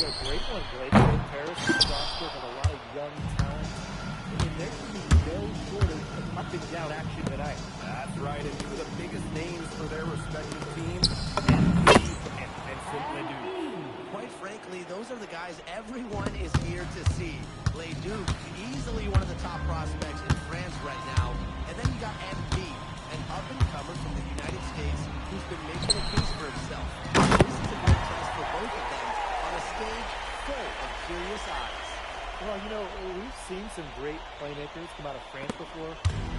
a great one, Blake. Paris is roster with a lot of young talent. And there can be no shortage of up-and-down action tonight. That's right, and two of the biggest names for their respective teams, and simply do. Quite frankly, those are the guys everyone is here to see. Leduc, easily one of the top prospects in France right now. And then you got MP, an up-and-comer from the United States who's been making a case for himself. This is a great test for both of them on a stage full of curious eyes. Well, you know, we've seen some great playmakers come out of France before,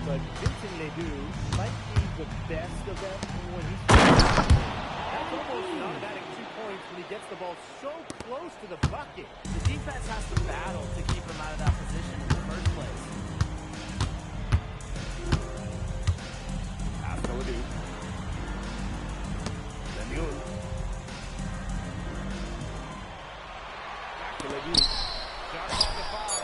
but Vincent Ledoux might be the best of them when he's... That's almost an automatic 2 points when he gets the ball so close to the bucket. The defense has to battle to keep him out of that position in the first place. Pass to Ledoux. Ledoux. Back to Ledoux. Shot off the foul.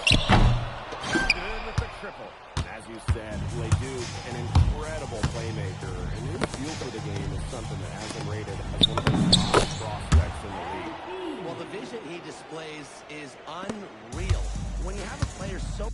Good with the triple. As you said, Ledoux, an incredible playmaker, and his feel for the game is something that has him rated as one of the top prospects in the league. Well, the vision he displays is unreal. When you have a player so...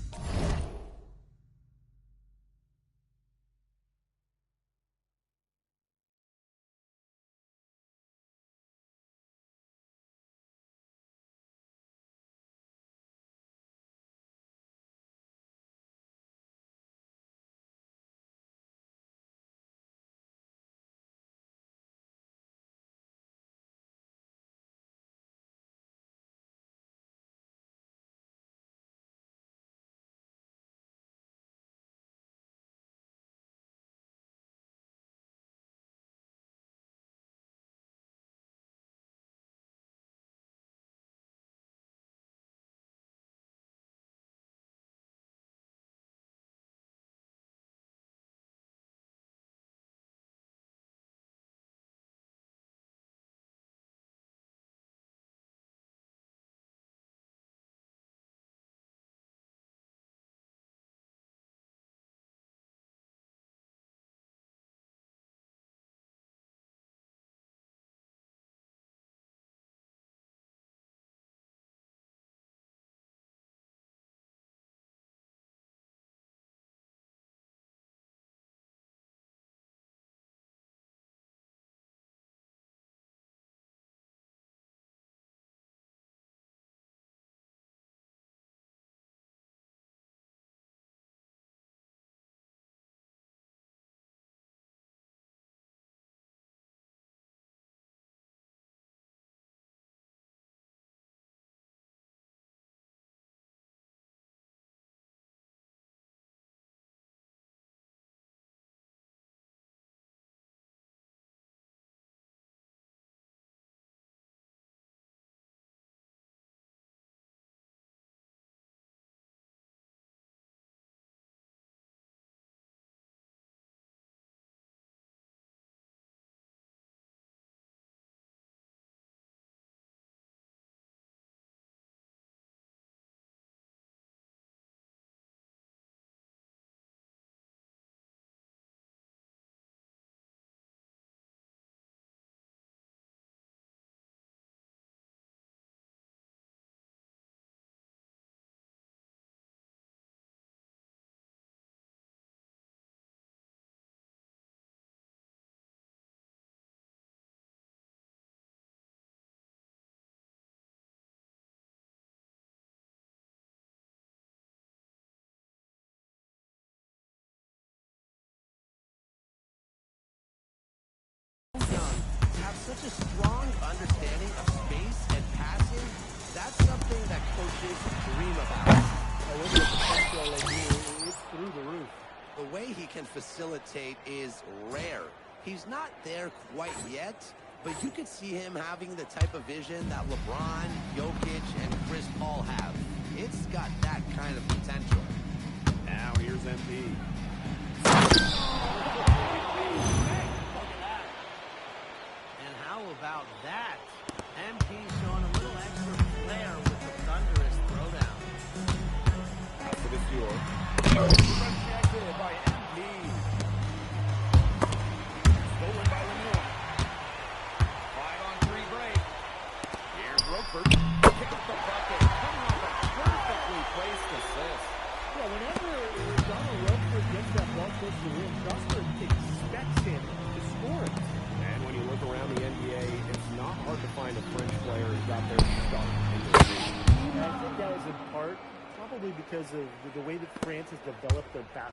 Such a strong understanding of space and passing, that's something that coaches dream about. It's through the roof. The way he can facilitate is rare. He's not there quite yet, but you could see him having the type of vision that LeBron, Jokic, and Chris Paul have. It's got that kind of potential. Now here's MP. About that, MP showing a little extra flair with the thunderous throwdown. After the Dior. Rejected by MP. Stolen by Lemieux. 5-on-3 break. Here's Roquefort. kind of French player who got their start in this league. And I think that is in part probably because of the way that France has developed their back.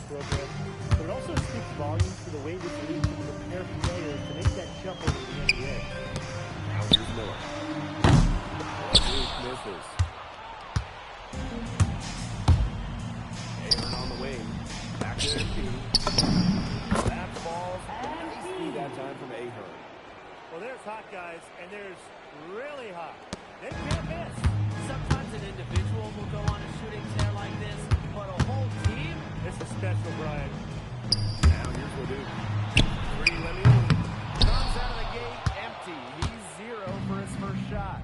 Program, but it also speaks volumes to the way this league can prepare players to make that jump over the NBA. Now here's Miller. Duke misses. Aaron on the wing. Back to MP. That ball's feisty that time from Ahern. Well, there's hot guys, and there's really hot. They can't miss. Sometimes an individual will go on a shooting tear like this, but a whole team? This is special, Brian. Now here's Leduc. 3 Lemieux. Comes out of the gate empty. He's 0 for his first shot.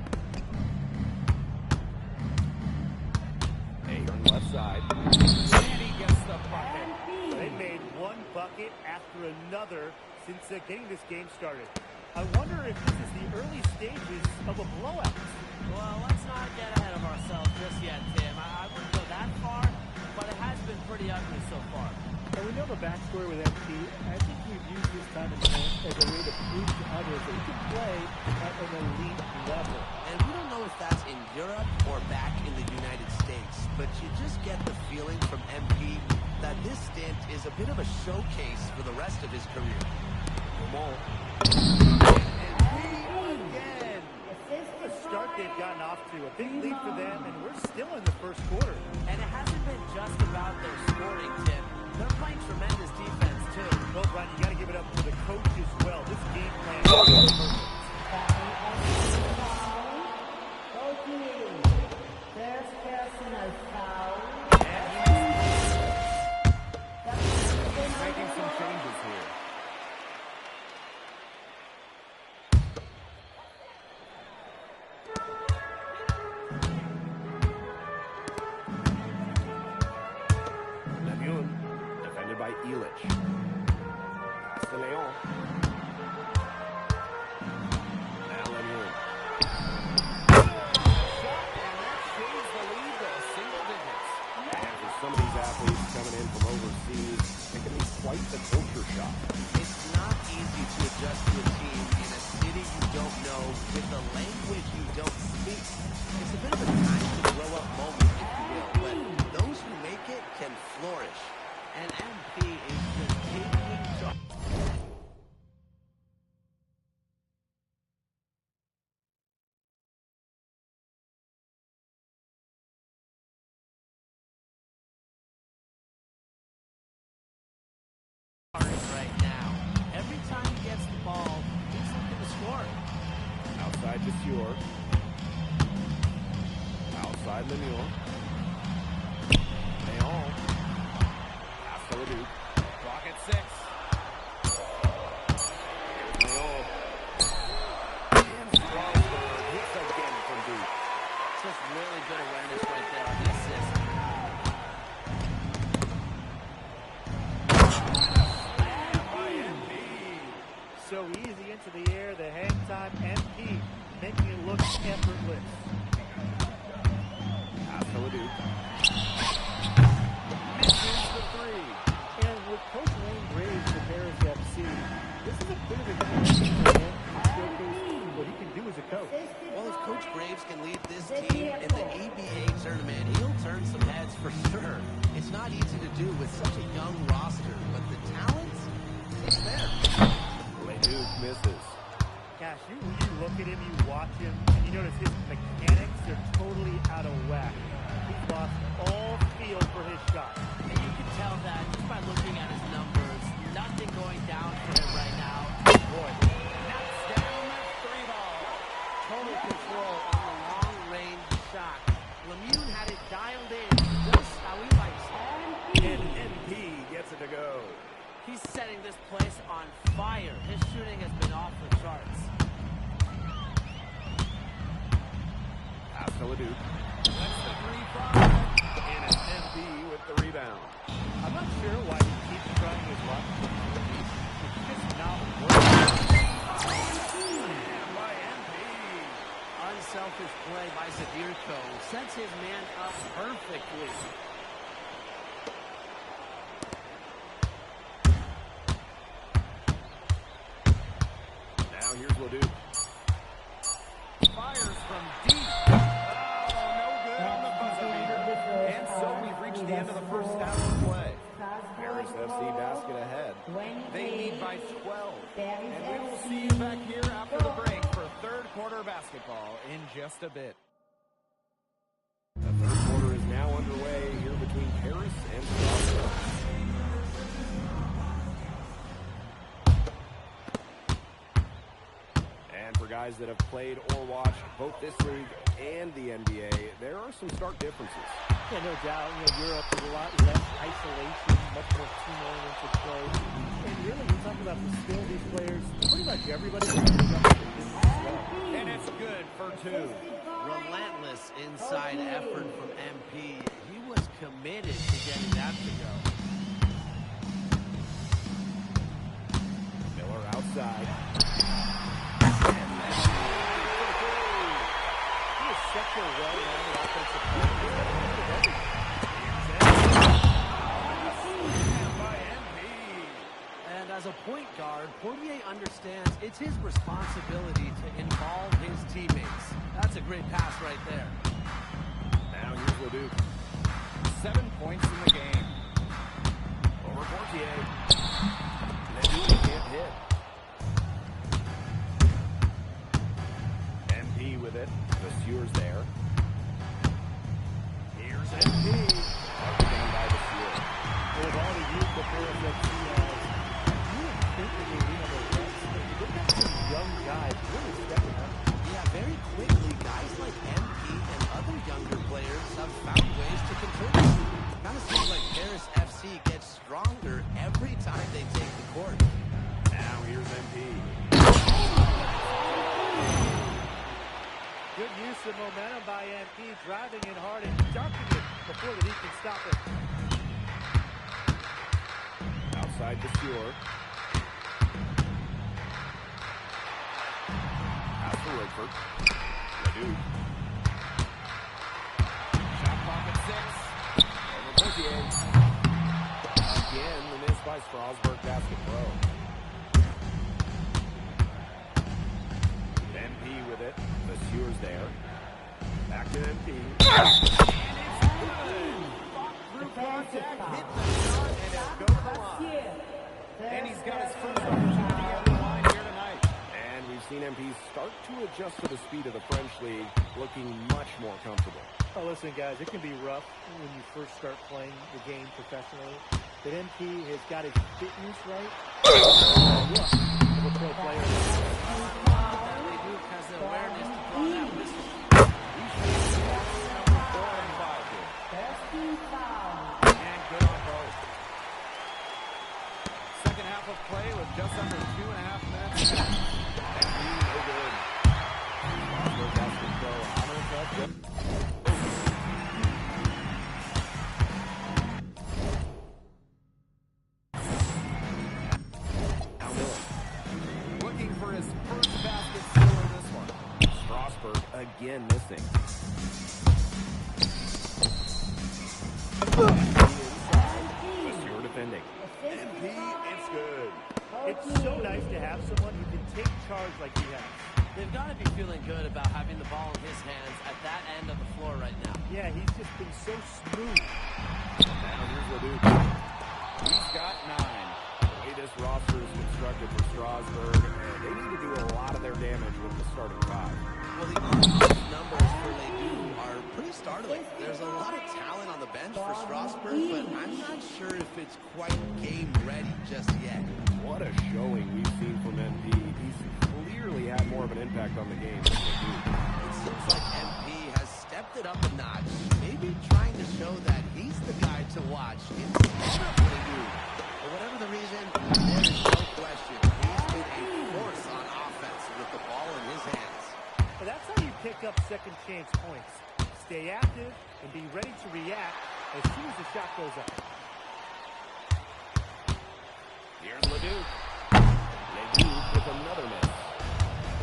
Ahern left side. And he gets the bucket. They made one bucket after another since getting this game started. I wonder if this is the early stages of a blowout. Well, let's not get ahead of ourselves just yet, Tim. I wouldn't go that far, but it has been pretty ugly so far. And we know the backstory with MP. I think we've used this time in France as a way to prove to others that he can play at an elite level. And we don't know if that's in Europe or back in the United States, but you just get the feeling from MP that this stint is a bit of a showcase for the rest of his career. Come on. Again. The start they've gotten off to, a big lead for them, and we're still in the first quarter. And it hasn't been just about their scoring, Tim. They're playing tremendous defense, too. Well, Brian, you got to give it up to the coach as well. This game plan is perfect. There's personal foul. He's making some changes here. Lemieux, defended by Illich. Pass to Leon. Now Lemieux. Shot, and that shaves the lead to single digits. And for some of these athletes coming in from overseas, it can be quite the culture shock. It's not easy to adjust to a team in a city you don't know with a language you don't speak. It's a bit of a time to grow up moment, if you will, but those who make it can flourish. And MP is just taking charge. Right now. Every time he gets the ball, he's looking to score. Outside to Fior. Outside Lemieux. Leon. Pass to Leduc. Clock at 6. Here's Leon. And Strasburg hits again from deep. Just really good awareness right there on the assist. And by MP. So easy into the air, the hang time, MP, making it look effortless. Pass to Leduc. Misses the 3. And with Coach Wayne Graves for Paris FC, this is a bit of a chance for him to showcase what he can do as a coach. Well, if Coach Graves can lead this team in the EBA tournament, he'll turn some heads for sure. It's not easy to do with such a young roster, but the talent is there. Leduc misses. Gosh, you look at him, you watch him, and you notice his mechanics are totally out of whack. He's lost all feel for his shot. And you can tell that just by looking at his numbers. Nothing going down for him right now. Boy, knocks down that 3-ball. Total control on the long-range shot. Lemieux had it dialed in just how he likes it. And MP gets it to go. He's setting this place on fire. His shooting has been off the charts. here's Leduc. Fires from deep. Oh, no good on the buzzer beater. And so we've reached the end of the first half of play. Paris FC basket ahead. They lead by 12. And we will see you back here after the break for third quarter basketball in just a bit. The third quarter is now underway here between Paris and Strasbourg. And for guys that have played or watched both this league and the NBA, there are some stark differences. Yeah, no doubt. Europe is a lot less isolation, much more team-oriented play. And really, you talk about the skill of these players, pretty much everybody can pick up the business as well. And it's good for two. Relentless inside effort from MP. He was committed to getting that to go. Miller outside. He is such a well-rounded offensive player. And as a point guard, Poirier understands it's his responsibility to involve his teammates. That's a great pass right there. Now here's Leduc. 7 points in the game. Over Poirier. Leduc can't hit. MP with it. Vasseure's there. Here's MP. Down by Vasseur. They've already used the Paris FC as you would think that they lean on their reps, but they've got some young guys really stepping up. Yeah, very quickly, guys like MP and other younger players have found ways to contribute. Kind of seems like Paris FC gets stronger every time they take the court. Now here's MP. Good use of momentum by MP, driving in hard and dunking it before that he can stop it. Outside Vasseur. Pass to Rochefort. Leduc. Shot clock at 6. Over Poirier. Again, the miss by Strasbourg basket throw. MP with it. Vasseur's there. Back to MP. And it's good. Fought through contact, hit the shot, and it'll go to the line. And he's got his first opportunity on the line here tonight. And we've seen MP start to adjust to the speed of the French league, looking much more comfortable. Oh, listen, guys, it can be rough when you first start playing the game professionally. But MP has got his fitness right. Look, of a pro player. Has the awareness to throw that whistle. Number 4 and 5 here. And good on both. Second half of play with just under 2.5 minutes. And no good. Strasbourg basket throw. How many touches? Now Miller. Looking for his first basket steal in this one. Strasbourg again missing. Vasseur defending. MP, it's good. It's so nice to have someone who can take charge like he has. They've got to be feeling good about having the ball in his hands at that end of the floor right now. Yeah, he's just been so smooth. Now here's Leduc. He's got 9. The way this roster is constructed for Strasbourg, they need to do a lot of their damage with the starting 5. Well, the on-off numbers for Leduc are pretty startling. There's a lot of talent on the bench for Strasbourg, but I'm not sure if it's quite game ready just yet. What a showing we've seen from MP. He's clearly had more of an impact on the game than Leduc. It seems like MP has stepped it up a notch, maybe trying to show that he's the guy to watch instead of Leduc. For whatever the reason, there is no question he's been a force on offense with the ball in his hands. But that's how you pick up second chance points. Stay active and be ready to react as soon as the shot goes up. Here's Leduc. Leduc with another miss.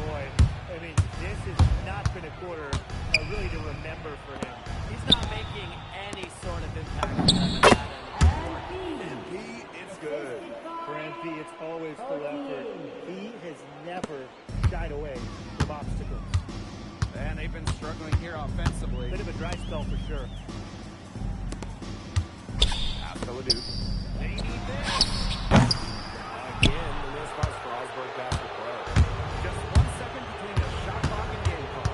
Boy, I mean, this has not been a quarter really to remember for him. He's not making any sort of impact on them at that end. MP, it's good. For MP, it's always full effort. He has never shied away from obstacles. And they've been struggling here offensively. Bit of a dry spell for sure. Pass to Leduc. They need this. Again, the miss by Strasburg back to play. Just 1 second between the shot clock and game clock.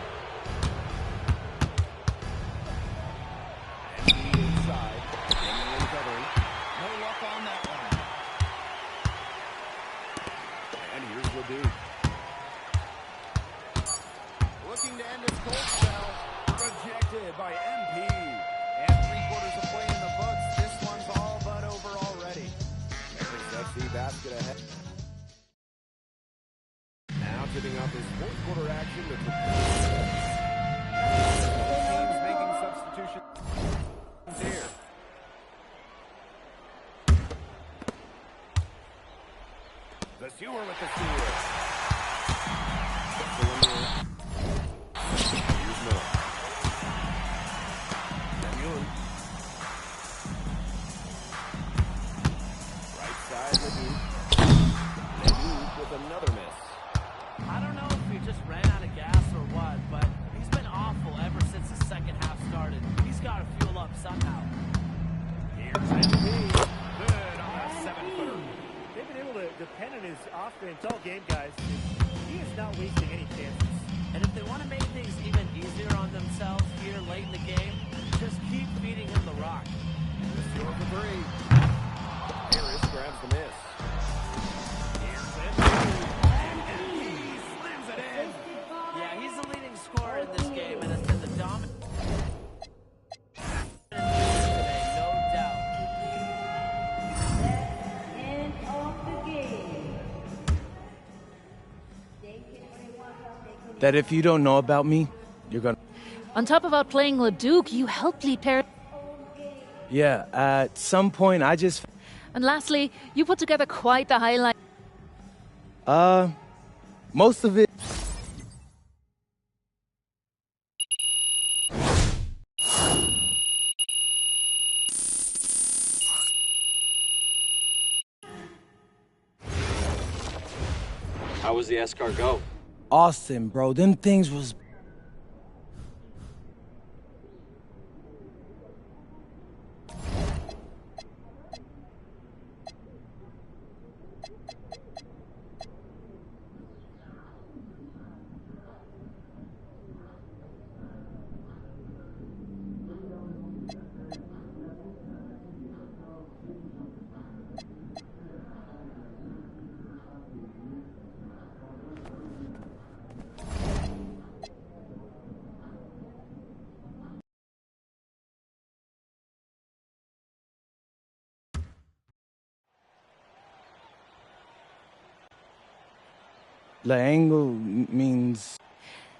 And the inside. And covering. No luck on that one. And here's Leduc. Looking to end his cold spell. Rejected by MP. And 3/4 of play in the books. This one's all but over already. Paris FC basket ahead. Now tipping off his fourth quarter action to teams making substitutions here. The Sewer with the steal. Here's Miller. Namun. Right side, Leduc. Leduc with another miss. I don't know if he just ran out of gas or what, but he's been awful ever since the second half started. He's got to fuel up somehow. Here's MP. Good on a 7-footer. They've been able to depend on his offense all game, guys. He is not wasting any chances. And if they want to make things even easier on themselves here late in the game, just keep feeding him the rock. The Sewer for three. Harris grabs the miss. Here's MP. And MP slams it in. Yeah, he's the leading scorer in this game and has been the dominant today, no doubt. End of the game. That if you don't know about me, you're gonna... On top of outplaying Leduc, you helped lead Paris. Yeah, at some point I just... And lastly, you put together quite the highlight. Most of it... How was the escargot? Austin, bro, them things was... La angle means...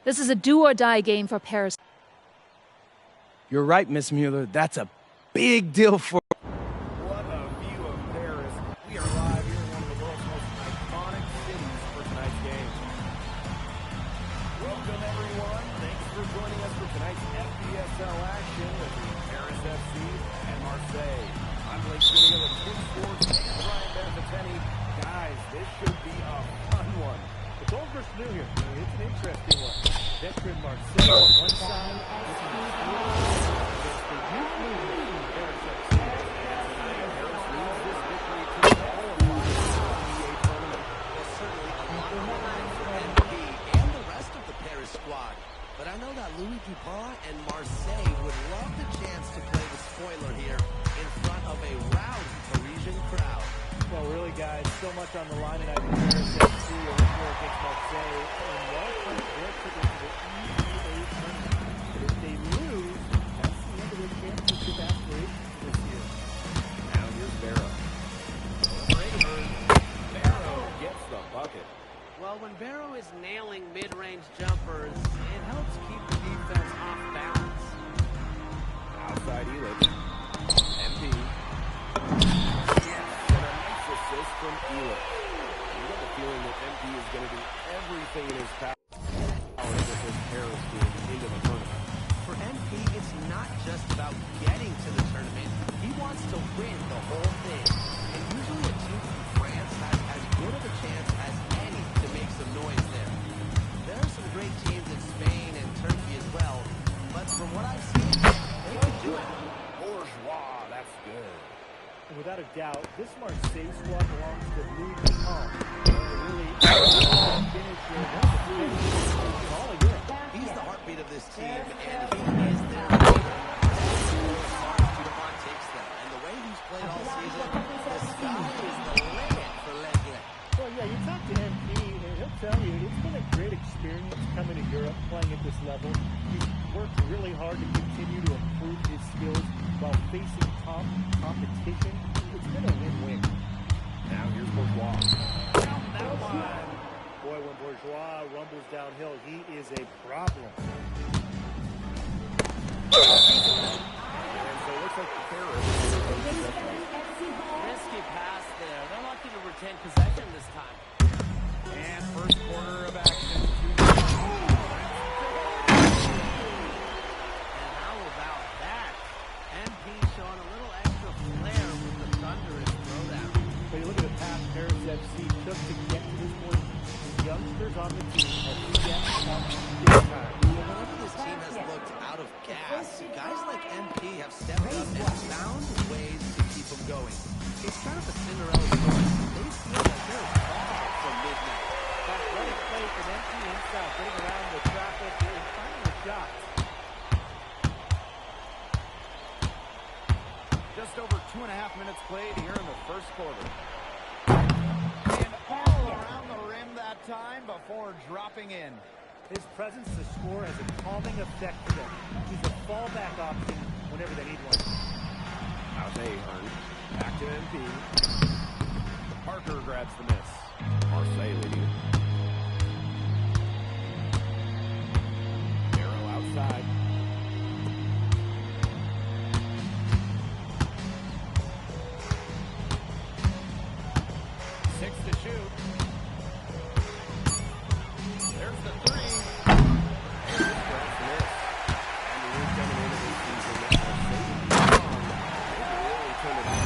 This is a do-or-die game for Paris. You're right, Miss Mueller. That's a big deal for... What a view of Paris. We are live here in one of the world's most iconic cities for tonight's game. Welcome, everyone. Thanks for joining us for tonight's FPSL action between Paris FC and Marseille. I'm Blake Finnegan with Twin Sports and Brian Benefiteni. Guys, this should be a fun one. The goals versus new here. It's an interesting one. Veteran Marcelo on one side. This is against the youth movement. Paris FC. Paris needs this victory to qualify for the NBA tournament. There's certainly a lot of momentum for MP and the rest of the Paris squad. But I know that Louis Dupont and Marseille would love the chance to play the spoiler here in front of a rowdy Parisian crowd. Well, really, guys, so much on the line tonight for Paris FC against Marseille. And welcome their ticket to the EBA tournament. But if they lose, that's the end of their championship aspirations this year. Now here's Barrow. Barrow gets the bucket. Well, when Barrow is nailing mid-range jumpers, it helps keep the defense off balance. Outside Elitch. MP. Yes, and a nice assist from Elitch. You get the feeling that MP is going to do everything in his power to get this Paris team into the tournament. For MP, it's not just about getting to the tournament. He wants to win the whole thing. And usually a team from France has as good of a chance as any to make some noise there. without a doubt, this Marseille squad belongs to Louis Vuitton. Really, finish here. One of the finishes in all of Europe. He's the heartbeat of this team, and he is their leader. Takes them, and the way he's played all season, the sky is the limit for Leslie. Well, yeah, you talk to MP, and he'll tell you it's been a great experience coming to Europe, playing at this level. He's worked really hard to continue to improve his skills while facing top competition. It's been a win-win. Now here's Bourgeois. Boy, when Bourgeois rumbles downhill, he is a problem. And so it looks like Paris. Risky pass there. They're lucky to retain possession this time. And first quarter of action. And how about that? MP showing a little extra flair with the thunderous throwdown. So you look at the path Paris FC took to get to this point. The youngsters on the team have stepped up big time. Whenever this team has looked out of gas, guys like MP have stepped up and found ways to keep them going. It's kind of a Cinderella story. They feel like they're far from midnight. That great play from MP inside, getting around the traffic and finding the shot. Just over 2.5 minutes played here in the first quarter. And all around the rim that time before dropping in. His presence to score has a calming effect to them. He's a fallback option whenever they need one. How's Ahern? Back to MP. Parker grabs the miss. Marseille leading. Arrow outside. Six to shoot. There's the three. There's the miss. And we're coming into this season that Marseille really turned it on.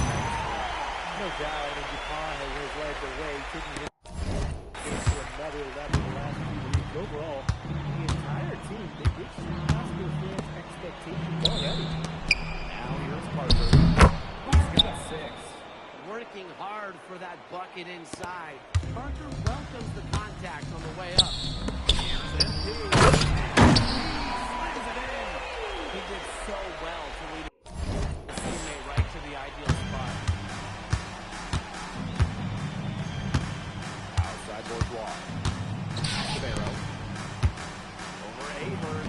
No doubt, and Dupont has led the way, taking his game to another level the last few weeks. Overall, the entire team, they've surpassed their fans' expectations already. Now here's Parker. He's got a 6. Working hard for that bucket inside. Parker welcomes the contact on the way up. Here's MP. Slams it in. He did so well to lead his teammate right to the ideal spot. Outside Bourgeois. Cabero. Over Ahern.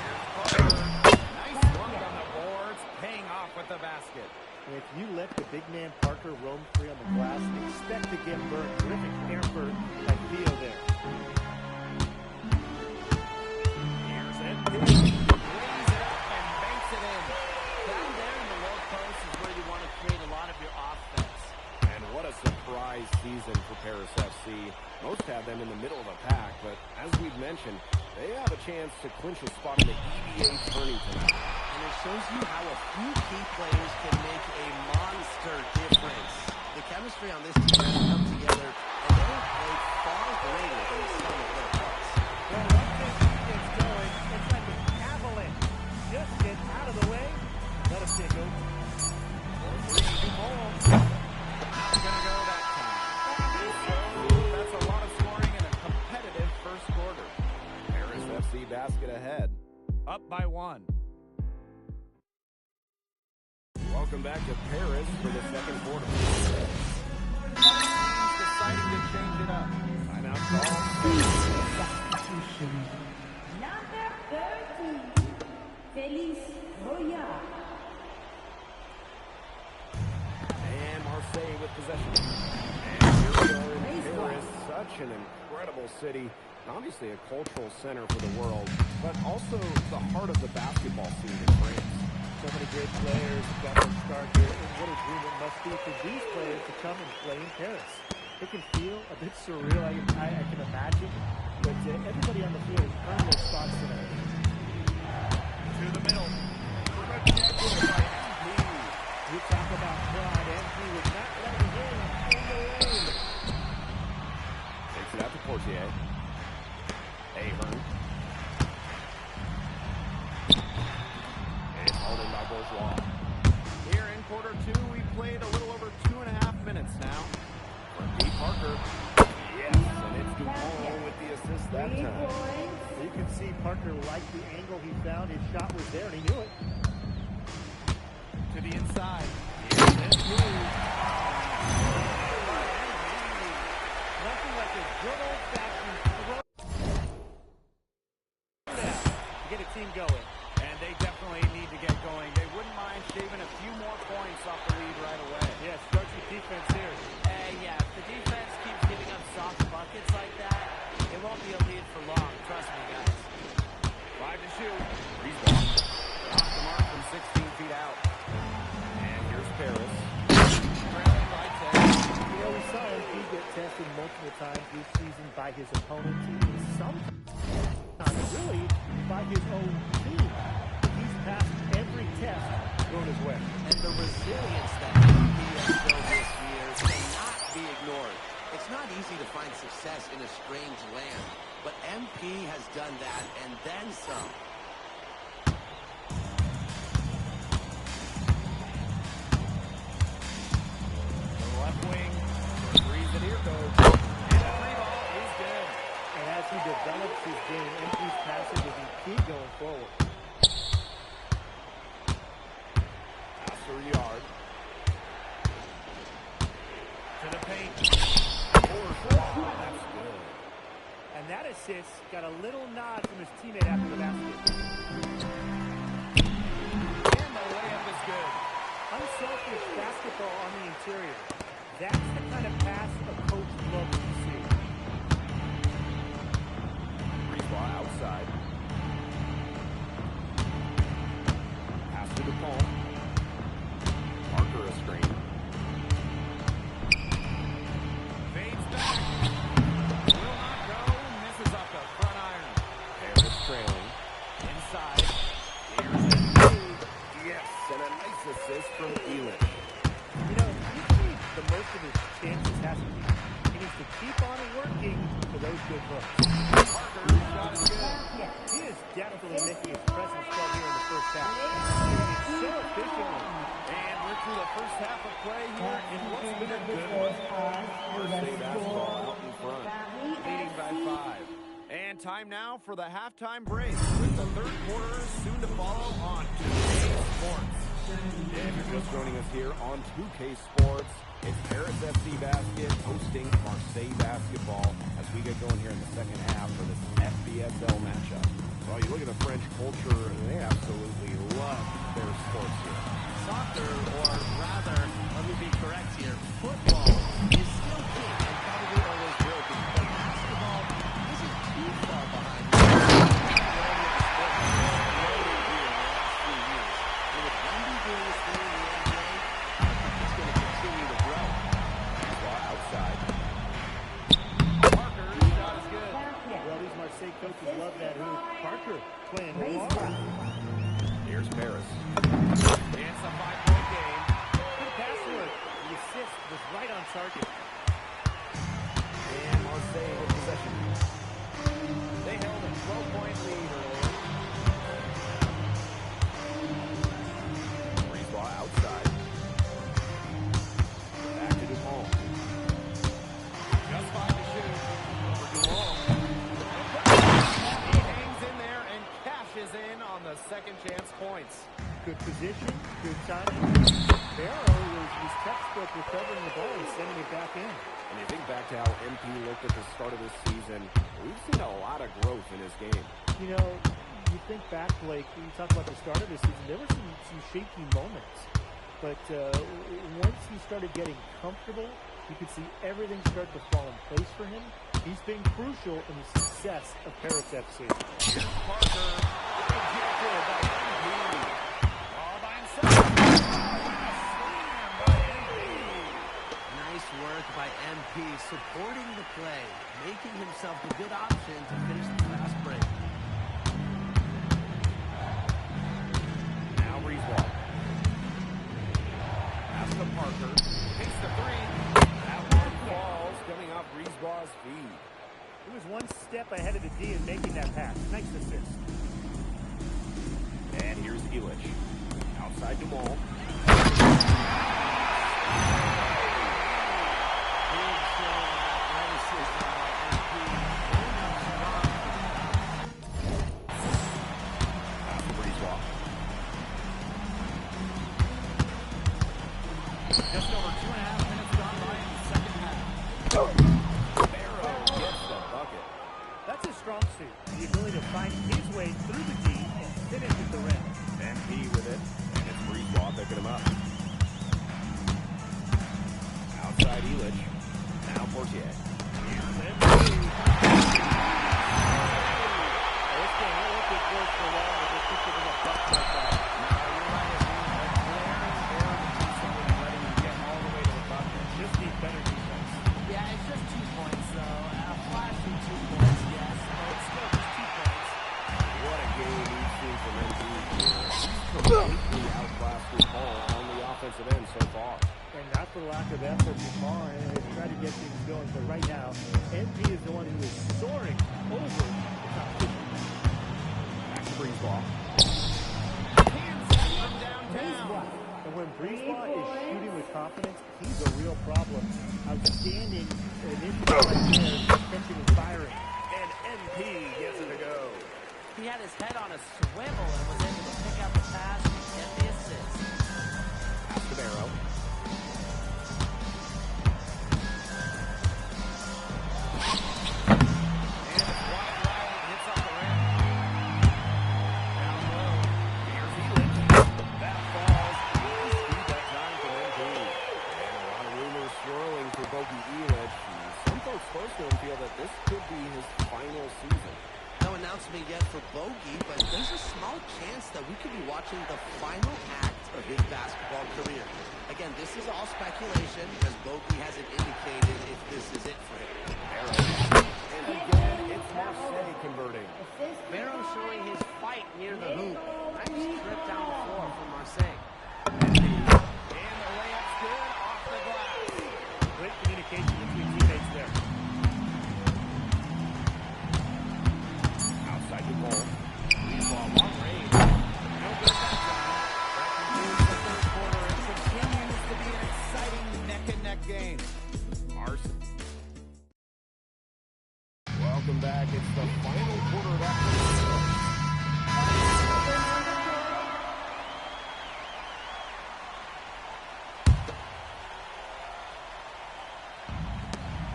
Here's Parker. Nice work on the boards. Paying off with the basket. And if you let the big man Parker roam free on the glass, expect to get burned. Terrific effort, I feel there. Here's MP. Lays it up and banks it in. Down there in the low post is where you want to create a lot of your offense. And what a surprise season for Paris FC. Most have them in the middle of the pack, but as we've mentioned, they have a chance to clinch a spot in the EVA tourney tonight. And it shows you how a few key players can make a monster difference. The chemistry on this team has come together, and they have played far greater than the sum of their parts. Well, once this team gets going, it's like an avalanche. Just get out of the way, let us take over. Not gonna go that time. That's a lot of scoring in a competitive first quarter. Paris FC basket ahead, up by 1. Welcome back to Paris for the second quarter. Deciding to change it up. Timeout call. Number 13, Felice Royal. And Marseille with possession. And here we are in Paris, such an incredible city. And obviously a cultural center for the world, but also the heart of the basketball scene in France. So many great players have got their start here, and what a dream it must be for these players to come and play in Paris. It can feel a bit surreal, I can imagine, but everybody on the field has earned their spots tonight. To the middle. Rejected by MP. You talk about pride, MP was not letting him in the lane. Takes it out to Portier. Ahern. And it's hauled in by Bourgeois. Here in quarter 2, we played a little over 2.5 minutes now. From D. Parker. Yes, and it's Dupont with the assist that 3 time. points. You can see Parker liked the angle he found. His shot was there, and he knew it. To the inside. Here's his move. Nothing like a good old-fashioned throw down to get a team going. And they definitely need to get going. They wouldn't mind shaving a few more points off the lead right away. Yeah, starts with defense here. Yeah, if the defense keeps giving up soft buckets like that, it won't be a lead for long. Trust me, guys. 5 to shoot. Rebound. Off the mark from 16 feet out. And here's Paris. Trailing by 10. You know, we saw MP get tested multiple times this season by his opponent team, and sometimes really by his own team. He's passed every test thrown his way. And the resilience that MP has shown this year cannot be ignored. It's not easy to find success in a strange land, but MP has done that and then some. The left wing. Threes and here goes. And the 3-ball is good. And as he develops his game, MP's passing will be key going forward. After a yard. To the paint. That's good. And that assist got a little nod from his teammate after the basket. And the layup is good. Unselfish basketball on the interior. That's the kind of pass a coach loves to see. Ball outside. Pass to Dupont. Parker a screen. Fades back. Will not go. Misses off the front iron. Harris trailing. Inside. Here's the move. Yes, and a nice assist from Elish. You know, he needs the most of his chances, hasn't he? He needs to keep on working for those good looks. Parker shot is good. He is definitely making his presence felt here in the first half. He's so efficient. And we're through the first half of play here in what's been a good one. State basketball out in front, leading by 5. And time now for the halftime break, with the third quarter soon to follow on 2K Sports. If you're just joining us here on 2K Sports, it's Paris FC Basket hosting Marseille Basketball as we get going here in the second half for this FBSL matchup. Well, you look at the French culture, and they absolutely love their sports here. Soccer, or rather, let me be correct here, football is still king and probably always will be. But basketball isn't too far behind. With Wendy doing this thing in the NBA, I think it's going to continue to grow. Ball outside. Parker, shot is good. Well, these Marseille coaches love that hoop. Parker playing hard. Here's Paris. It's a 5-point game. Good pass work. The assist was right on target. And Marseille with possession. They held a 12-point lead earlier. Breeze ball outside. Back to Dupont. Just 5 to shoot. Over Dupont. He hangs in there and cashes in on the second chance points. Good position, good timing. Barrow was textbook recovering the ball and sending it back in. And you think back to how MP looked at the start of this season, we've seen a lot of growth in his game. You know, you think back, Blake, you talk about the start of the season, there were some shaky moments. But once he started getting comfortable, you could see everything start to fall in place for him. He's been crucial in the success of Paris FC. Here's Parker. Ejected by MP. All by himself. Slam by MP. Nice work by MP, supporting the play, making himself a good option to finish the fast break. Now Breeze ball. Pass to Parker. Takes the 3. That one falls, coming off Breezeball's feed. He was one step ahead of the D in making that pass. Nice assist. And here's Elish. Outside Dumont. Just over 2.5 minutes gone by in the second half. Barrow gets the bucket. That's his strong suit, the ability to find his way through the D and finish at the rim. MP with it, and it's Breezeball picking him up. Outside Elich. Now Portier. Here's MP. This game won't look as close for long if they keep giving up bucks like that. No, you're right. It's a glaring error defensively and letting him get all the way to the bucket. Just need better defense. Yeah, it's just 2 points, though. Flashy 2 points, yes, but it's still just 2 points. What a game we've seen from MP here. He's completely outclassed Paul on the offensive end so far. And not for lack of effort, Jamar has tried to get things going, but right now, MP is the one who is soaring over the competition. Back to Breezeball. And when Breezeball is shooting with confidence, he's a real problem. Outstanding initiative right there, catching and firing. And MP gets it to go. He had his head on a swivel and was able to pick up the pass and get the assist. Pass to Barrow. And it's wide right, hits off the rim. Down low. Here's Elich. That falls. Speed that time from MP. And a lot of rumors swirling for Bogey Elich. Some folks close to him feel that this could be his final season. No announcement yet for Bogey, but there's a small chance that we could be watching the final act of his basketball career. Again, this is all speculation, as Bogey hasn't indicated if this is it for him. And again, it's Marseille converting. Barrow showing his fight near the hoop. Nice trip down the floor from Marseille. And the layup's good off the glass. Great communication between teammates there. Outside the goal. Breezeball, long range. No good that time. That concludes the third quarter. It continues to be an exciting neck-and-neck game. Arson. Welcome back. It's the final quarter of that.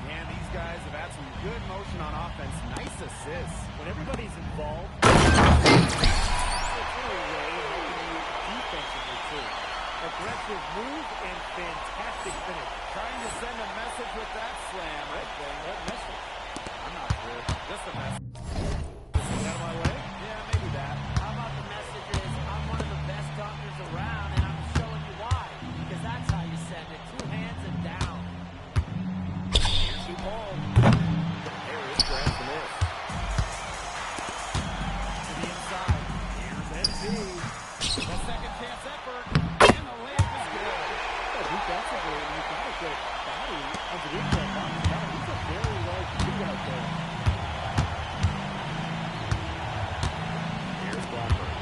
And these guys have had some good motion on offense. Nice assists. When everybody's involved, it's really way helping you defensively too. Aggressive move and fantastic finish. Trying to send a message with that slam, I think. What message? I'm not sure. Just a message. Get out of my way? Yeah, maybe that. How about the message is, I'm one of the best dunkers around, and I'm showing you why. Because that's how you send it. 2 hands and down. Here's the ball. Harris grabs the miss. To the inside. Here's NP. The second chance effort. And the layup is good. Defensively, you got to get body underneath that box. Now, he's a very large dude out there. Here's Blackburn.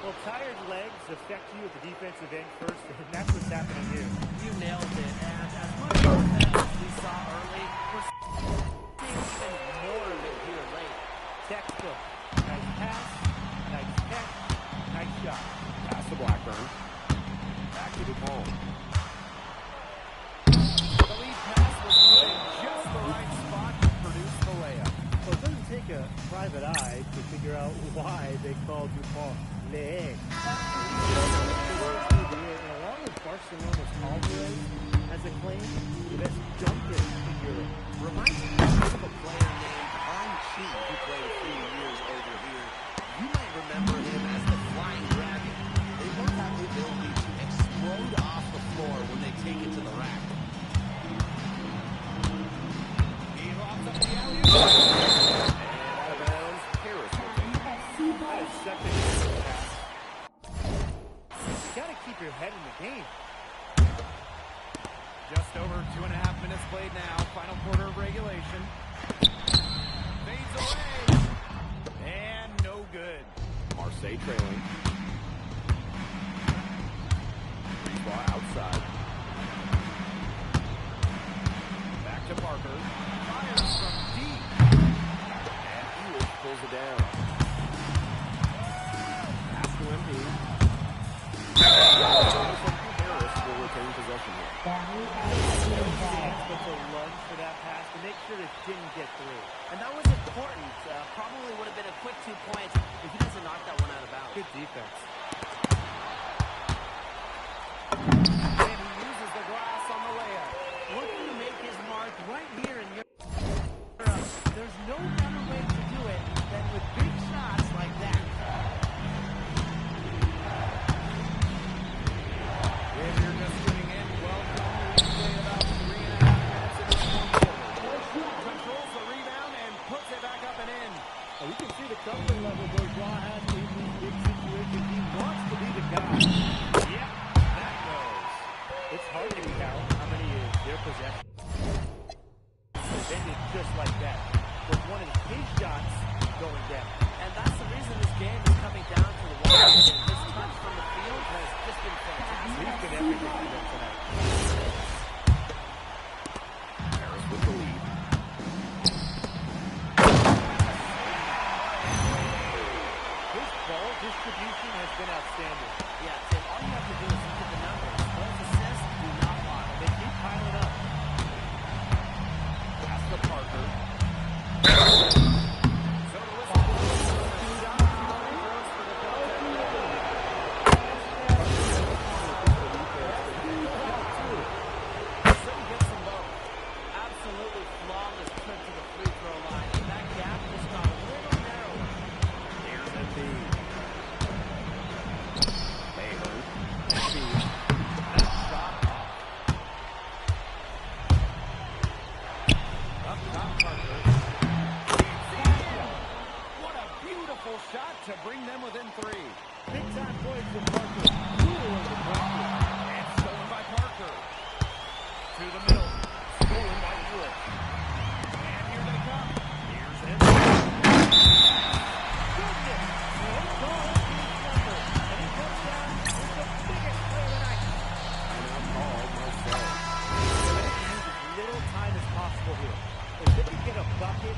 Well, tired legs affect you at the defensive end first, and that's what's happening here. You nailed it. And as much offense as we saw early, we're seeing even more of it here late. Textbook. Nice pass, nice catch, nice shot. Pass to Blackburn. Back to DuPont. The lead pass was good in just the right spot to produce the layup. Well, it doesn't take a private eye to figure out why they called DuPont Le. And along with Barcelona's Alvarez has acclaimed the best dunker in Europe. Reminds me of a player named Han Chi, who played a few years over here. You might remember him as the Flying Dragon. They both have the ability to explode off the floor when they take it to the rack. He lobs up the alley-oop. And out of bounds, Harris will take it. That is such a good pass. You got to keep your head in the game. Just over 2.5 minutes played now. Final quarter of regulation. Fades away. And no good. Marseille trailing. Bourgeois outside. Back to Parker. Fires from deep. And Ewing pulls it down. Pass to Embiid. Harris will retain possession here. But to lunge for that pass to make sure it didn't get through. And that was important. Probably would have been a quick 2 points if he doesn't knock that one out of bounds. Good defense. And he uses the glass on the layup. Looking to make his mark right here in Europe. There's no better way to do it than with big shots like that. If you're just tuning in, welcome. We play about 3.5 minutes in this one quarter. Controls the rebound and puts it back up and in. Well, you can see the comfort level Bourgeois has in these big situations. He wants to be the guy. Yep, that goes. It's hard to count how many is their possession. Ended just like that, with one of his shots going down. And that's the reason this game is coming down to the wire. His touch from the field has just been fantastic. He's been everything for them tonight. Harris with the lead. His ball distribution has been outstanding. Yeah, Tim, all you have to do is look at the numbers. Those assists do not lie. They keep piling up. Pass to Parker. So to listen. Gets them both. Absolutely flawless trip to the free throw line. And that gap just got a little narrower. Here's Embiid. Baylor. Embiid. That shot off. Up top, Parker. What a beautiful shot to bring them within 3. Big time points from Parker. Brutal in the pressure. And stolen by Parker. To the middle. Stolen by Ewing. And here they come. Here's Embiid. Goodness! Well, it's all up to his number. And he comes down with the biggest play of the night. Timeout called Marcel. They have to use as little time as possible here. If they can get a bucket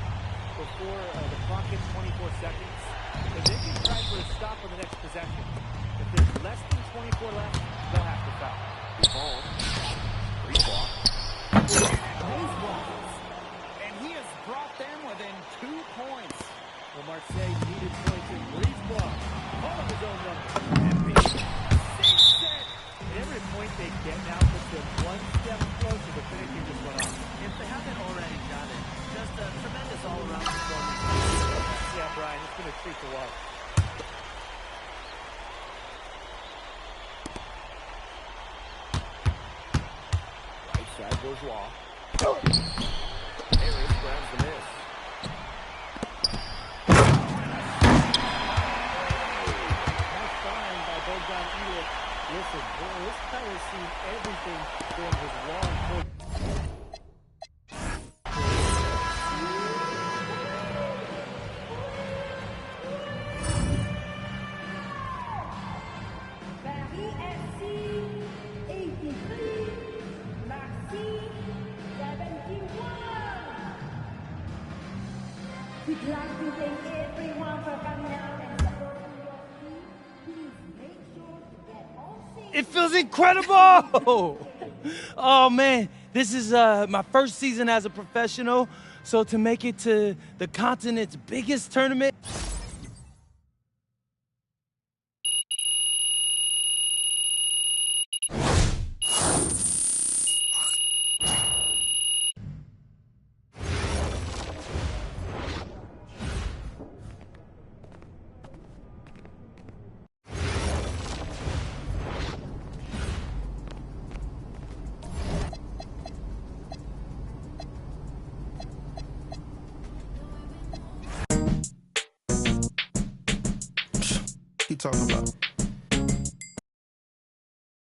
before the clock hits 24 seconds, if they can try for a stop on the next possession, if there's less than 24 left, they'll have to foul. Ball. Free block. And he has brought them within 2 points. Well, Marseille needed points in Breeze block. All of his own numbers. Embiid. Stay set. Every point they get now puts them one step closer to finishing this one off. If they haven't already done it, just a tremendous all-around performance. Yeah, Brian, it's been a treat to watch. Right side, Bourgeois. Harris grabs the miss. Nice find by Bogdan Ilic. Listen, boy, this guy has seen everything from his long foot. Paris FC 83, Marseille 71. We'd like to thank everyone for coming out and supporting your team. Please make sure to get all safe. It feels incredible! Oh man, this is my first season as a professional, so to make it to the continent's biggest tournament. You talking about?